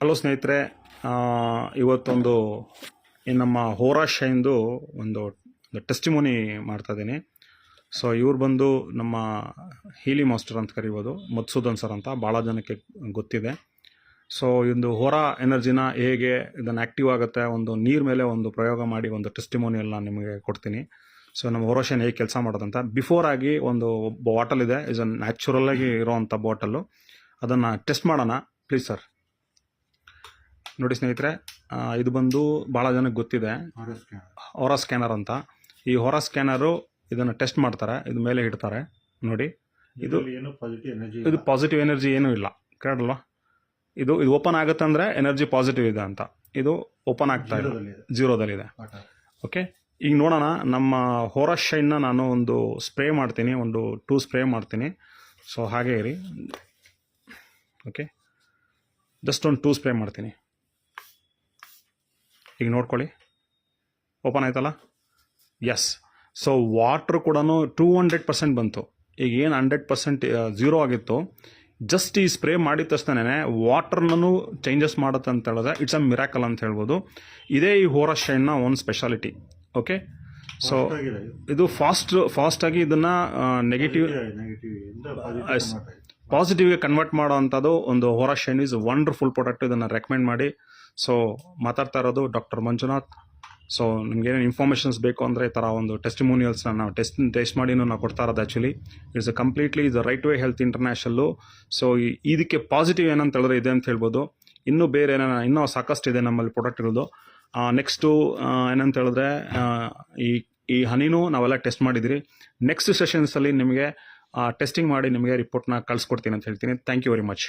Hello ಸ್ನೇಹಿತರೆ, ಇವತ್ತೊಂದು ನಮ್ಮ ಹೋರಾ ಶೈನ್ದು ಒಂದು ಟೆಸ್ಟಿಮೋನಿ ಮಾಡ್ತಾಯಿದ್ದೀನಿ. ಸೊ ಇವ್ರು ಬಂದು ನಮ್ಮ ಹೀಲಿ ಮಾಸ್ಟರ್ ಅಂತ ಕರಿಬೋದು, ಮಧುಸೂದನ್ ಸರ್ ಅಂತ ಭಾಳ ಜನಕ್ಕೆ ಗೊತ್ತಿದೆ. ಸೊ ಒಂದು ಹೋರಾ ಎನರ್ಜಿನ ಹೇಗೆ ಇದನ್ನು ಆ್ಯಕ್ಟಿವ್ ಆಗುತ್ತೆ, ಒಂದು ನೀರು ಮೇಲೆ ಒಂದು ಪ್ರಯೋಗ ಮಾಡಿ ಒಂದು ಟೆಸ್ಟಿಮೋನಿಯಲ್ ನಾನು ನಿಮಗೆ ಕೊಡ್ತೀನಿ. ಸೊ ನಮ್ಮ ಹೋರಾ ಶೈನ್ ಹೇಗೆ ಕೆಲಸ ಮಾಡೋದಂತ ಬಿಫೋರ್ ಆಗಿ ಒಂದು ಬಾಟಲ್ ಇದೆ, ಇಸ್ ನ್ಯಾಚುರಲ್ಲಾಗಿ ಇರೋವಂಥ ಬಾಟಲ್ಲು, ಅದನ್ನು ಟೆಸ್ಟ್ ಮಾಡೋಣ ಪ್ಲೀಸ್ ಸರ್. ನೋಡಿ ಸ್ನೇಹಿತರೆ, ಇದು ಬಂದು ಭಾಳ ಜನಕ್ಕೆ ಗೊತ್ತಿದೆ, ಹೋರಾ ಸ್ಕ್ಯಾನರ್ ಅಂತ. ಈ ಹೋರಾ ಸ್ಕ್ಯಾನರು ಇದನ್ನು ಟೆಸ್ಟ್ ಮಾಡ್ತಾರೆ, ಇದು ಮೇಲೆ ಇಡ್ತಾರೆ ನೋಡಿ. ಇದು ಪಾಸಿಟಿವ್ ಎನರ್ಜಿ ಏನೂ ಇಲ್ಲ, ಕರೆಕ್ಟಲ್ವಾ? ಇದು ಓಪನ್ ಆಗುತ್ತೆ ಅಂದರೆ ಎನರ್ಜಿ ಪಾಸಿಟಿವ್ ಇದೆ ಅಂತ. ಇದು ಓಪನ್ ಆಗ್ತಾ ಇದೆ, ಜೀರೋದಲ್ಲಿದೆ. ಓಕೆ, ಈಗ ನೋಡೋಣ. ನಮ್ಮ ಹೋರಾ ಶೈನ್ನ ನಾನು ಒಂದು ಸ್ಪ್ರೇ ಮಾಡ್ತೀನಿ, ಒಂದು 2 ಸ್ಪ್ರೇ ಮಾಡ್ತೀನಿ. ಸೊ ಹಾಗೆ ಇರಿ. ಓಕೆ, ಜಸ್ಟ್ ಒಂದು 2 ಸ್ಪ್ರೇ ಮಾಡ್ತೀನಿ. ಈಗ ನೋಡ್ಕೊಳ್ಳಿ, ಓಪನ್ ಆಯ್ತಲ್ಲ. ಎಸ್. ಸೊ ವಾಟ್ರ್ ಕೂಡ 200% ಬಂತು. ಈಗ ಏನು 100% ಝೀರೋ ಆಗಿತ್ತು, ಜಸ್ಟ್ ಈ ಸ್ಪ್ರೇ ಮಾಡಿದ ತಕ್ಷಣವೇ ವಾಟರ್ನೂ ಚೇಂಜಸ್ ಮಾಡುತ್ತೆ ಅಂತ ಹೇಳಿದ್ರೆ ಇಟ್ಸ್ ಅ ಮಿರಾಕಲ್ ಅಂತ ಹೇಳ್ಬೋದು. ಇದೇ ಈ ಹೋರಾ ಶೈನ್ನ ಒಂದು ಸ್ಪೆಷಾಲಿಟಿ. ಓಕೆ, ಸೊ ಇದು ಫಾಸ್ಟಾಗಿ ಇದನ್ನು ಪಾಸಿಟಿವ್ಗೆ ಕನ್ವರ್ಟ್ ಮಾಡೋ ಅಂಥದ್ದು ಒಂದು ಹೋರಾ ಶೈನ್ ಈಸ್ ವಂಡರ್ಫುಲ್ ಪ್ರಾಡಕ್ಟ್. ಇದನ್ನು ರೆಕಮೆಂಡ್ ಮಾಡಿ. ಸೊ ಮಾತಾಡ್ತಾ ಇರೋದು ಡಾಕ್ಟರ್ ಮಂಜುನಾಥ್. ಸೊ ನಿಮ್ಗೇನೇನು ಇನ್ಫಾರ್ಮೇಷನ್ಸ್ ಬೇಕು ಅಂದರೆ ಈ ಥರ ಒಂದು ಟೆಸ್ಟಿಮೋನಿಯಲ್ಸ್ನ ನಾವು ಟೆಸ್ಟ್ ಮಾಡಿನೂ ನಾವು ಕೊಡ್ತಾ ಇರೋದು. Actually it's completely is right way health international. So ಇದಕ್ಕೆ ಪಾಸಿಟಿವ್ ಏನಂತ ಹೇಳಿದ್ರೆ ಇದೆ ಅಂತ ಹೇಳ್ಬೋದು. ಇನ್ನೂ ಬೇರೆ ಇನ್ನೂ ಸಾಕಷ್ಟು ಇದೆ ನಮ್ಮಲ್ಲಿ ಪ್ರಾಡಕ್ಟ್ಗಳದ್ದು. ನೆಕ್ಸ್ಟು ಏನಂತ ಹೇಳಿದ್ರೆ, ಈ ಹನಿನೂ ನಾವೆಲ್ಲ ಟೆಸ್ಟ್ ಮಾಡಿದಿರಿ. ನೆಕ್ಸ್ಟ್ ಸೆಷನ್ಸಲ್ಲಿ ನಿಮಗೆ ಟೆಸ್ಟಿಂಗ್ ಮಾಡಿ ನಿಮಗೆ ರಿಪೋರ್ಟ್ನ ಕಳಿಸ್ಕೊಡ್ತೀನಿ ಅಂತ ಹೇಳ್ತೀನಿ. Thank you very much.